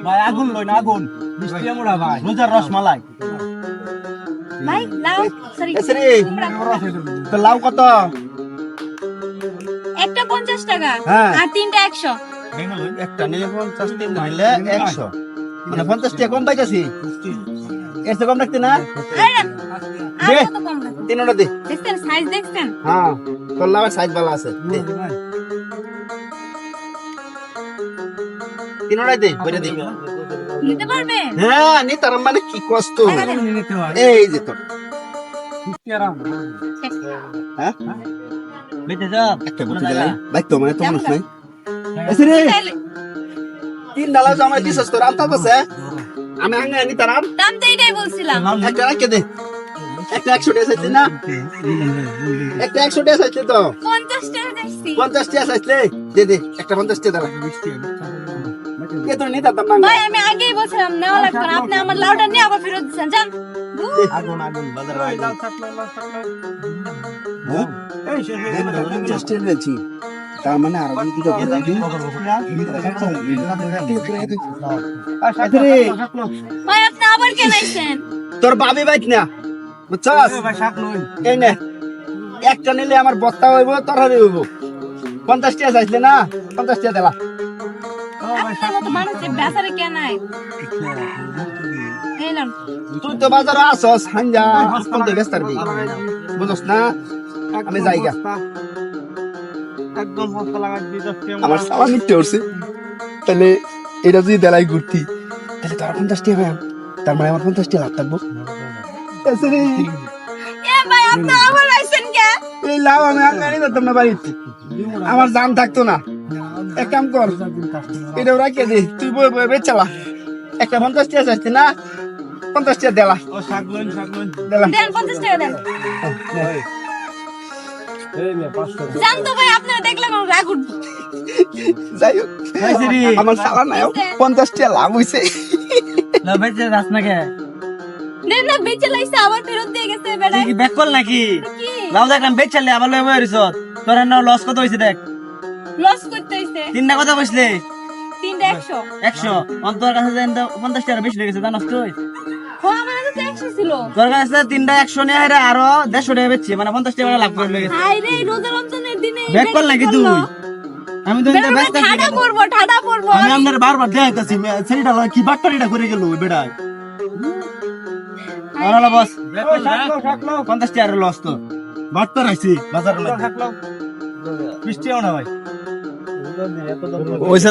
ভাই আগুন লই না আগুন মিষ্টি আমরা ভাই রোজার রসমালাই ভাই লাউ সরি তো লাউ কত একটা 50 টাকা হ্যাঁ। আর তিনটা 100 একটা নিলে 50 তিন হইলে 100 মানে 50 টাকা কম পাইতাছি এর চেয়ে কম রাখতে না আরে আর দে। কত কম রাখো? তিনটা দে দেখছেন সাইজ দেখছেন হ্যাঁ তোর লাউয়ের সাইজ ভালো আছে দে তিনটাই দে বইটা দে নিতে পারবে হ্যাঁ নি তার মানে কি কষ্ট টাকা দেন। এই যে তোর হ্যাঁ বেঁচে যা একটা বুঝতে গেলে ভাই তো মানে তো মানুষ নাই এসে রে তাইলে- তিন ডালা জামাই দিছস তোর আমতা বসে আমি আঙ্গা নি তার দাম তো এটাই বলছিলাম একটা রাখে দে একটা 100 টাকা চাইছিস না একটা 100 টাকা চাইছিস তো 50 টাকা দেখছি 50 টাকা চাইছিলে দে দে একটা 50 টাকা দাও কে তোর নিতে দাম না ভাই আমি আগেই বলছিলাম নেওয়া লাগতো না আপনি আমার লাউটা নিয়ে আবার ফেরত দিচ্ছেন যান আগুন আগুন বাজার চেষ্টা করেছি তার মানে আরো দুটো ভাই আপনি আবার কেন আইছেন তোর বাবি বাইক না বুঝছস এই নে একটা নিলে আমার বস্তা হইব তোর হইব 50 টাকা চাইছিলে না 50 টাকা দিলা আপনার মতো মানুষের বেচারে কেন নাই এলাম তুই তো বাজারে আসস হাঞ্জা কোন তো ব্যস্ত পারবি বুঝছস না আমি যাইগা একদম মশলা লাগাই দিতে আমার সালা মিটতে উঠছে তাহলে এটা যদি দেলাই ঘুরতি তাহলে তোর 50 টাকা পাই তার মানে আমার 50 টাকা লাভ থাকবো এ ভাই আপনি আবার আইছেন কে এই লাভ আমি আঙ্গানি দিতাম না বাড়িতে আমার জান থাকতো না এক কাম কর এটাও রাখিয়ে দে তুই বই বই বেচালা একটা 50 টাকা চাইছি না 50 টাকা দেলা ও শাকলইন দিলাম দেন 50 টাকা দেন এই নে 500 জান তো ভাই আপনারা দেখলে আমার রাগ উঠবে যাই হোক আমার সালা নাই 50 টাকা লাভ হইছে না বেঁচে যাস না কে দেন না বেচে লাইছে আবার ফেরত দিয়ে গেছে বেড়া কি ব্যাক কল নাকি কি লাউ দেখলাম বেচলে আবার লই বইরিস তোর না লস কত হইছে দেখ লস করতে হইছে তিনটা কথা বসলে তিনটা 100 100 অন্তর কাছে দেন 50 টাকা বেশি লেগেছে জানাস তুই ও আমার কাছে 100 ছিল তোর কাছে তিনটা 100 নিয়ে আইরা আরো 150 টাকা বেচছে মানে 50 টাকা লাভ করে লেগেছে হাই রে রোজা রমজানের দিনে ব্যাক কল নাকি তুই আমি তো এটা ব্যস্ত ঠাডা পড়বো আমি আপনার বারবার দেখাইতাছি সেটা কি বাট্টারিটা করে গেল ওই বেড়ায় আরে বস 50 টাকা লস তো বাট্টার আইছি বাজারের মধ্যে বৃষ্টি না ভাই ওইসব